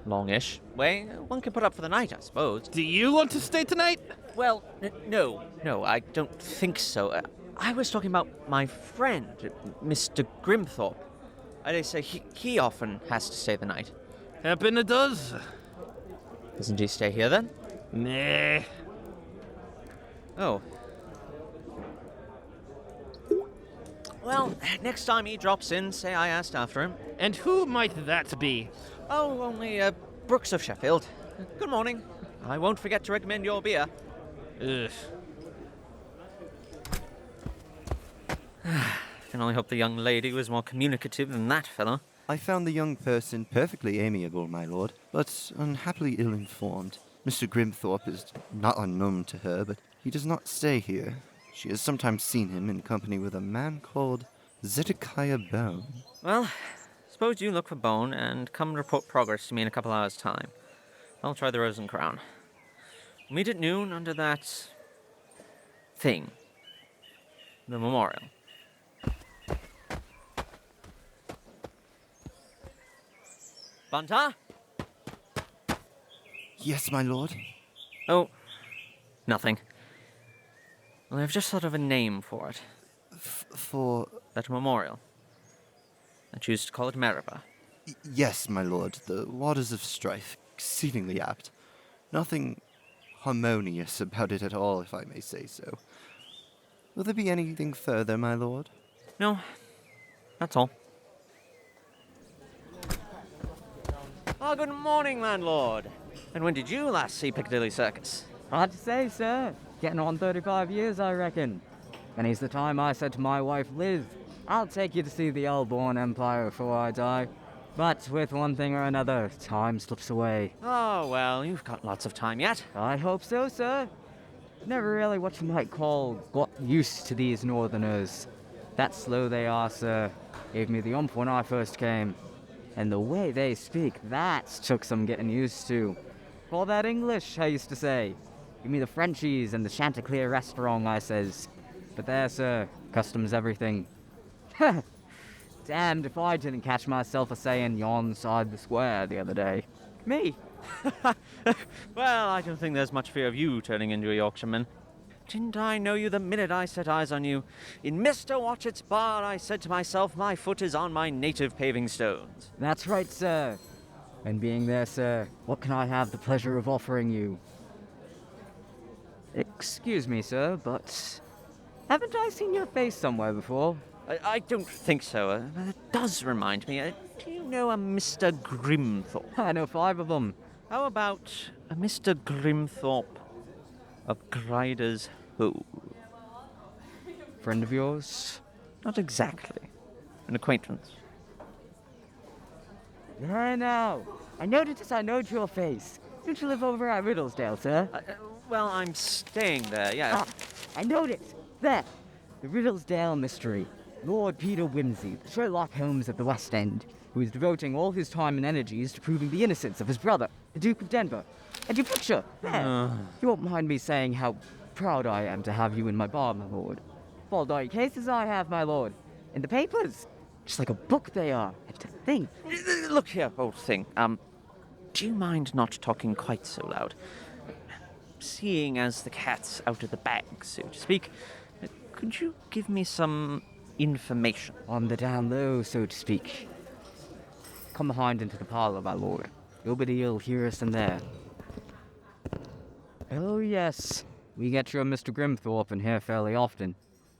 longish way. One can put up for the night, I suppose. Do you want to stay tonight? Well, no, I don't think so. I was talking about my friend, Mr. Grimthorpe. They say he often has to stay the night. Happen it does. Doesn't he stay here then? Nah. Oh. Well, next time he drops in, say I asked after him. And who might that be? Oh, only Brooks of Sheffield. Good morning. I won't forget to recommend your beer. Ugh. Can only hope the young lady was more communicative than that fellow. I found the young person perfectly amiable, my lord, but unhappily ill-informed. Mr. Grimthorpe is not unknown to her, but he does not stay here. She has sometimes seen him in company with a man called Zedekiah Bone. Well, suppose you look for Bone and come report progress to me in a couple hours' time. I'll try the Rose and Crown. Meet at noon under that thing. The memorial. Bunter? Yes, my lord. Oh, nothing. Well, I've just thought of a name for it. For? That memorial. I choose to call it Meribah. Yes, my lord. The Waters of Strife. Exceedingly apt. Nothing harmonious about it at all, if I may say so. Will there be anything further, my lord? No, that's all. Oh, good morning, landlord. And when did you last see Piccadilly Circus? Hard to say, sir. Getting on 35 years, I reckon. Many's the time I said to my wife, Liz, I'll take you to see the Elborn Empire before I die. But with one thing or another, time slips away. Oh, well, you've got lots of time yet. I hope so, sir. Never really what you might call got used to these northerners. That slow they are, sir. Gave me the ump when I first came. And the way they speak, that took some getting used to. Call that English, I used to say. Give me the Frenchies and the Chanticleer restaurant, I says. But there, sir, customs everything. Damned if I didn't catch myself a-saying yon side the square the other day. Me. Well, I don't think there's much fear of you turning into a Yorkshireman. Didn't I know you the minute I set eyes on you? In Mr. Watchett's bar, I said to myself, my foot is on my native paving stones. That's right, sir. And being there, sir, what can I have the pleasure of offering you? Excuse me, sir, but haven't I seen your face somewhere before? I don't think so. But it does remind me. Do you know a Mr. Grimthorpe? I know 5 of them. How about a Mr. Grimthorpe of Grider's Who? Friend of yours? Not exactly. An acquaintance. There now. I noticed I knowed your face. Don't you live over at Riddlesdale, sir? Well, I'm staying there, yes. I noticed. There. The Riddlesdale mystery. Lord Peter Wimsey, the Sherlock Holmes of the West End, who is devoting all his time and energies to proving the innocence of his brother, the Duke of Denver. And your picture, there. You won't mind me saying how proud I am to have you in my bar, my lord. Fold all your cases I have, my lord. In the papers. Just like a book they are. And to think. Look here, old thing. do you mind not talking quite so loud? Seeing as the cat's out of the bag, so to speak, could you give me some information? On the down low, so to speak. Come behind into the parlor, my lord. Nobody'll hear us in there. Oh, yes. We get your Mr. Grimthorpe in here fairly often,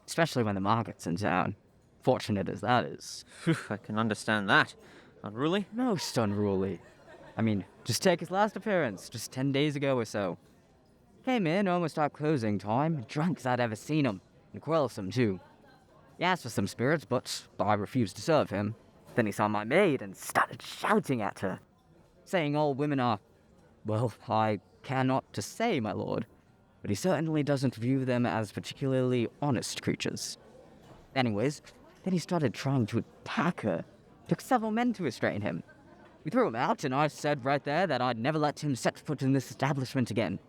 especially when the market's in town. Fortunate as that is. I can understand that. Unruly? Most unruly. I mean, just take his last appearance, just 10 days ago or so. Came in almost at closing time, drunk as I'd ever seen him, and quarrelsome too. He asked for some spirits, but I refused to serve him. Then he saw my maid and started shouting at her, saying all women are, well, I care not to say, my lord, but he certainly doesn't view them as particularly honest creatures. Anyways, then he started trying to attack her. Took several men to restrain him. We threw him out, and I said right there that I'd never let him set foot in this establishment again.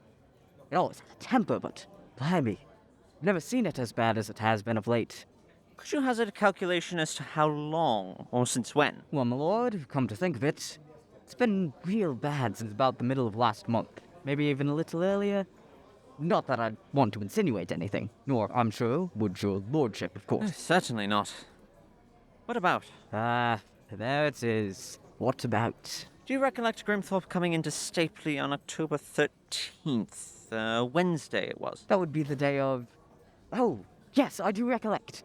It always had a temper, but, blimey, I've never seen it as bad as it has been of late. Could you hazard a calculation as to how long, or since when? Well, my lord, come to think of it, it's been real bad since about the middle of last month. Maybe even a little earlier. Not that I'd want to insinuate anything, nor, I'm sure, would your lordship, of course. Certainly not. What about? There it is. What about? Do you recollect Grimthorpe coming into Stapley on October 13th? Wednesday it was. That would be the day of... Oh, yes, I do recollect.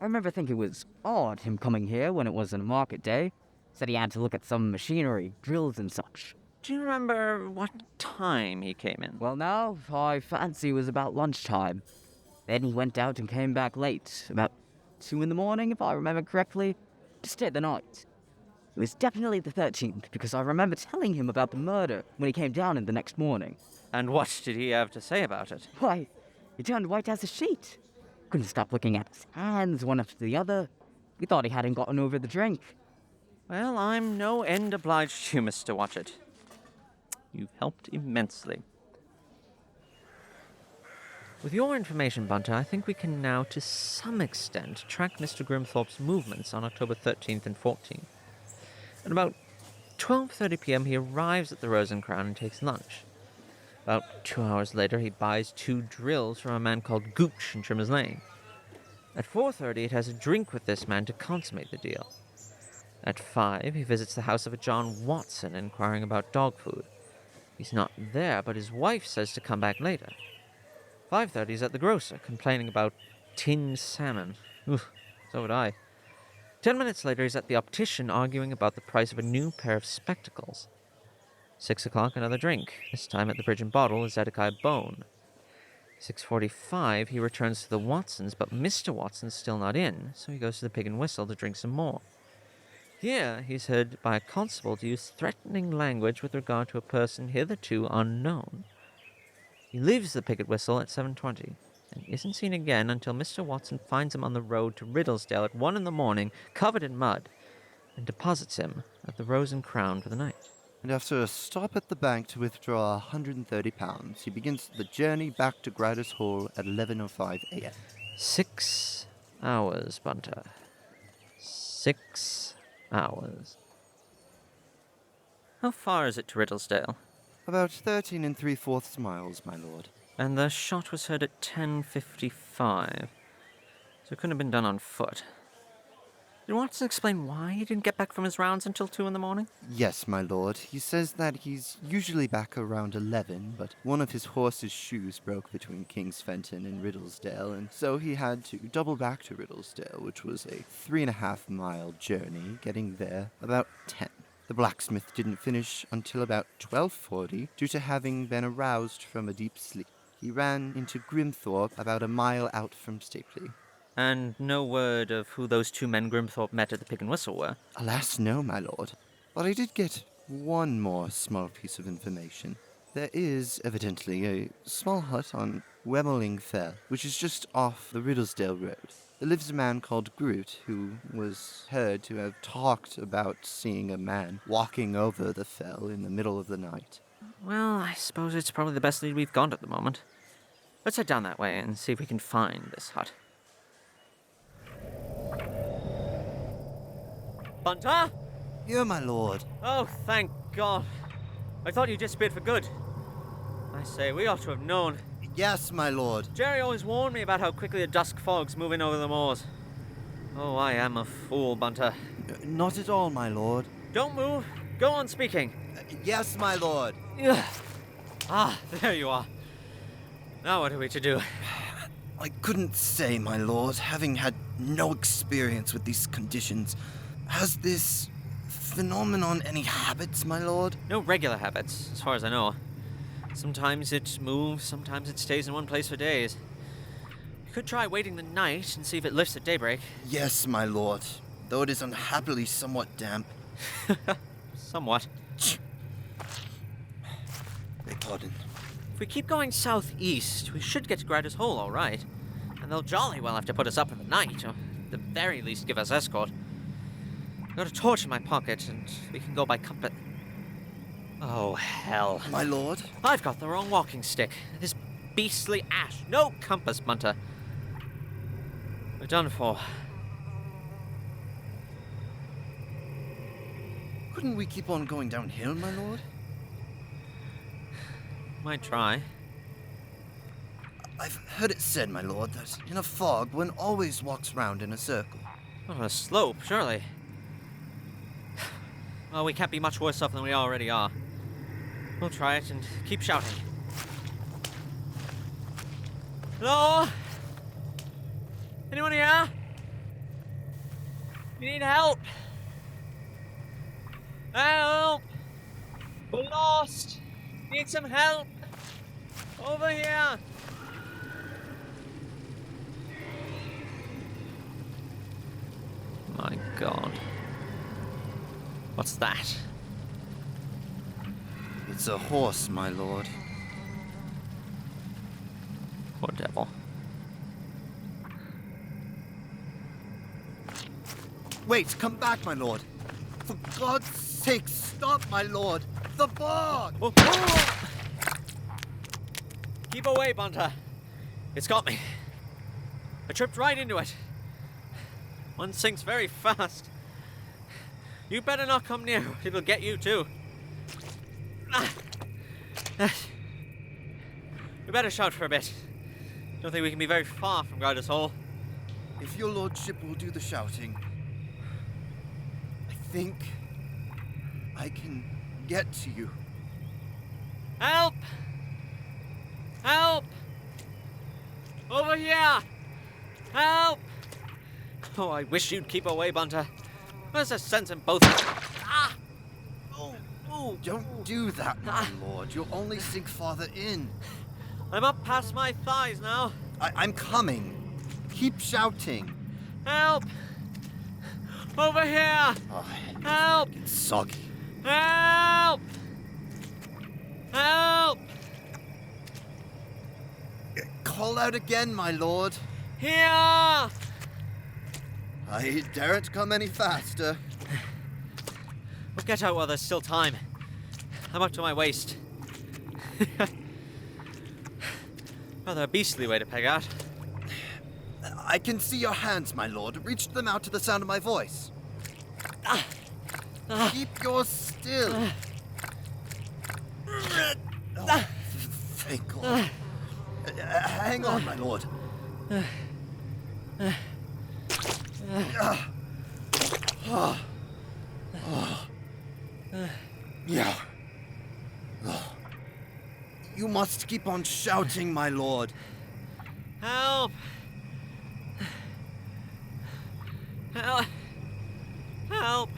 I remember thinking it was odd him coming here when it wasn't a market day. Said he had to look at some machinery, drills and such. Do you remember what time he came in? Well, now, I fancy it was about lunchtime. Then he went out and came back late, about 2 in the morning, if I remember correctly, to stay the night. It was definitely the 13th, because I remember telling him about the murder when he came down in the next morning. And what did he have to say about it? Why, he turned white as a sheet. Couldn't stop looking at his hands, one after the other. We thought he hadn't gotten over the drink. Well, I'm no end obliged to you, Mr. Watchett. You've helped immensely. With your information, Bunter, I think we can now, to some extent, track Mr. Grimthorpe's movements on October 13th and 14th. At about 12:30 p.m., he arrives at the Rose and Crown and takes lunch. About 2 hours later, he buys 2 drills from a man called Gooch in Trimmer's Lane. At 4:30, it has a drink with this man to consummate the deal. At 5, he visits the house of a John Watson, inquiring about dog food. He's not there, but his wife says to come back later. 5:30, he's at the grocer, complaining about tinned salmon. Oof, so would I. 10 minutes later, he's at the optician, arguing about the price of a new pair of spectacles. 6 o'clock, another drink, this time at the Bridge and Bottle, is Zedekiah Bone. 6:45, he returns to the Watsons, but Mr. Watson's still not in, so he goes to the Pig and Whistle to drink some more. Here, he's heard by a constable to use threatening language with regard to a person hitherto unknown. He leaves the Pig and Whistle at 7:20, and isn't seen again until Mr. Watson finds him on the road to Riddlesdale at 1 in the morning, covered in mud, and deposits him at the Rose and Crown for the night. And after a stop at the bank to withdraw £130, he begins the journey back to Griders Hall at 11:05 a.m. 6 hours, Bunter. 6 hours. How far is it to Riddlesdale? About 13 3/4 miles, my lord. And the shot was heard at 10:55, so it couldn't have been done on foot. Did Watson explain why he didn't get back from his rounds until 2 in the morning? Yes, my lord. He says that he's usually back around 11, but one of his horse's shoes broke between King's Fenton and Riddlesdale, and so he had to double back to Riddlesdale, which was a 3.5-mile journey, getting there about 10. The blacksmith didn't finish until about 12:40 due to having been aroused from a deep sleep. He ran into Grimthorpe about a mile out from Stapley. And no word of who those 2 men Grimthorpe met at the Pig and Whistle were? Alas, no, my lord. But I did get one more small piece of information. There is, evidently, a small hut on Wemmeling Fell, which is just off the Riddlesdale Road. There lives a man called Groot, who was heard to have talked about seeing a man walking over the fell in the middle of the night. Well, I suppose it's probably the best lead we've got at the moment. Let's head down that way and see if we can find this hut. Bunter? Here, my lord. Oh, thank God. I thought you disappeared for good. I say, we ought to have known. Yes, my lord. Jerry always warned me about how quickly the dusk fogs move in over the moors. Oh, I am a fool, Bunter. Not at all, my lord. Don't move. Go on speaking. Yes, my lord. Ah, there you are. Now what are we to do? I couldn't say, my lord, having had no experience with these conditions. Has this phenomenon any habits, my lord? No regular habits, as far as I know. Sometimes it moves, sometimes it stays in one place for days. You could try waiting the night and see if it lifts at daybreak. Yes, my lord, though it is unhappily somewhat damp. Somewhat. Beg pardon. If we keep going southeast, we should get to Grider's Hole all right. And they'll jolly well have to put us up for the night, or at the very least give us escort. I've got a torch in my pocket, and we can go by compass. Oh, hell. My lord? I've got the wrong walking stick. This beastly ash. No compass, Bunter. We're done for. Couldn't we keep on going downhill, my lord? Might try. I've heard it said, my lord, that in a fog one always walks round in a circle. On a slope, surely. Well, we can't be much worse off than we already are. We'll try it and keep shouting. Hello? Anyone here? You need help? Help! We're lost! Need some help! Over here! My God. What's that? It's a horse, my lord. Poor devil. Wait, come back, my lord. For God's sake, stop, my lord. The bog! Oh. Keep away, Bunter. It's got me. I tripped right into it. One sinks very fast. You better not come near. It'll get you, too. We better shout for a bit. Don't think we can be very far from Grider's Hole. If your lordship will do the shouting, I think I can get to you. Help! Help! Over here! Help! Oh, I wish you'd keep away, Bunter. There's a sense in both. Ah! Oh, oh! Don't do that, my lord. You'll only sink farther in. I'm up past my thighs now. I'm coming. Keep shouting. Help! Over here! Oh, Help! it's soggy. Help! Help! Call out again, my lord. Here! I daren't come any faster. We'll get out while there's still time. I'm up to my waist. Rather a beastly way to peg out. I can see your hands, my lord. Reach them out to the sound of my voice. Keep yours still. Oh, thank God. Hang on, my lord. Yeah. You must keep on shouting, my lord. Help! Help! Help!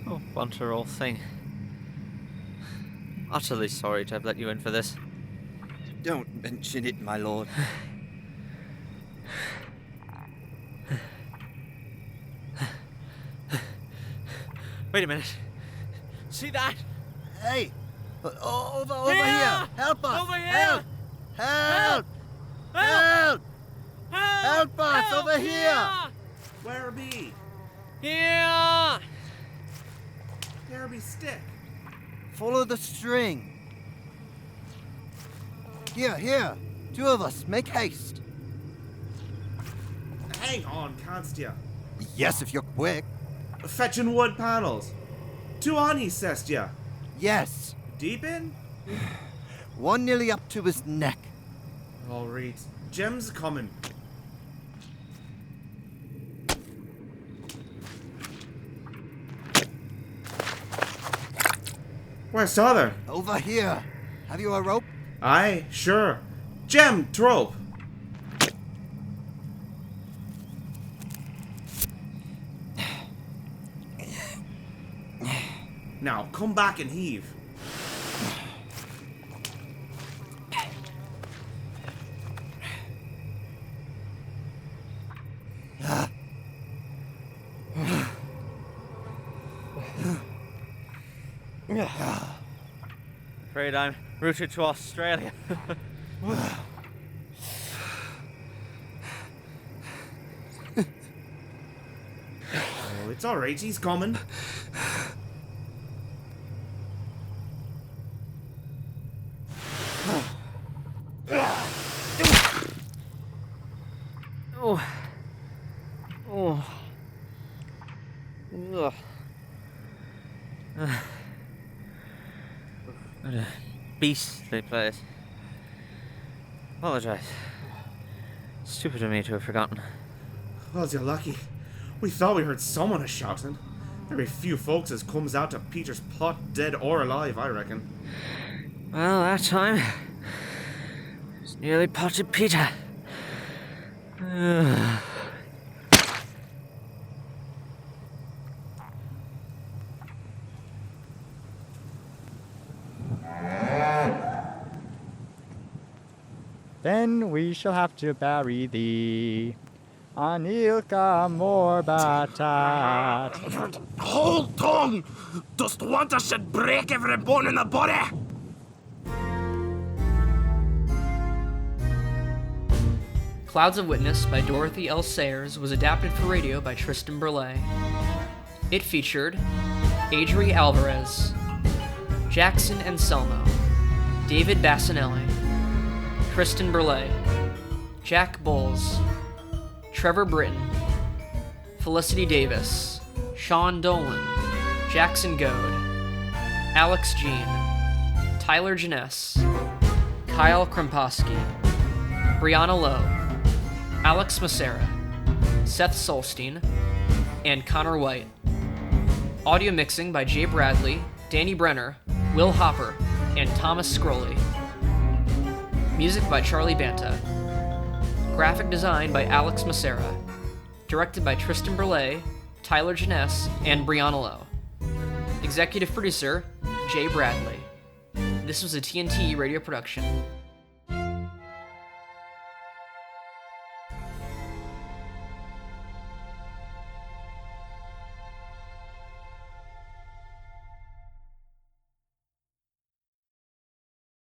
Oh, Bunter, old thing. Utterly sorry to have let you in for this. Don't mention it, my lord. Wait a minute. See that? Hey! Over here! Help us! Over here! Help! Help! Help! Help us! Help! Over here! Where be? Here! There be stick. Follow the string. Here. Two of us. Make haste. Hang on, can't ya? Yes, if you're quick. Fetching wood panels. Two on, he says, ya. Yes. Deep in? One nearly up to his neck. All right. Jem's coming. Where's t'other? Over here. Have you a rope? Aye, sure. Jem, trope. Now, come back and heave. Afraid I'm rooted to Australia. Oh, it's alright, he's coming. Oh. Oh. Ugh. What a beastly place. Apologize. Stupid of me to have forgotten. Well, you're lucky. We thought we heard someone a-shouting. Very few folks as comes out to Peter's plot dead or alive, I reckon. Well, that time, it's nearly potted Peter. Then we shall have to bury thee. Anilka morbatat. Hold tongue! Dost want us should break every bone in the body? Clouds of Witness by Dorothy L. Sayers was adapted for radio by Tristan Berlet. It featured Adri Alvarez, Jackson Anselmo, David Basinelle, Tristan Berlet, Jack Boles, Trevor Britton, Felicity Davis, Sean Dolan, Jackson Goad, Alex Jean, Tyler Janess, Kyle Krempasky, Brianna Lowe, Alex Maceira, Seth Soulstein, and Connor White. Audio mixing by Jay Bradley, Danny Brenner, Will Hopper, and Thomas Scrolly. Music by Charlie Banta. Graphic design by Alex Maceira. Directed by Tristan Berlet, Tyler Janess, and Brianna Lowe. Executive producer, Jay Bradley. This was a TNT radio production.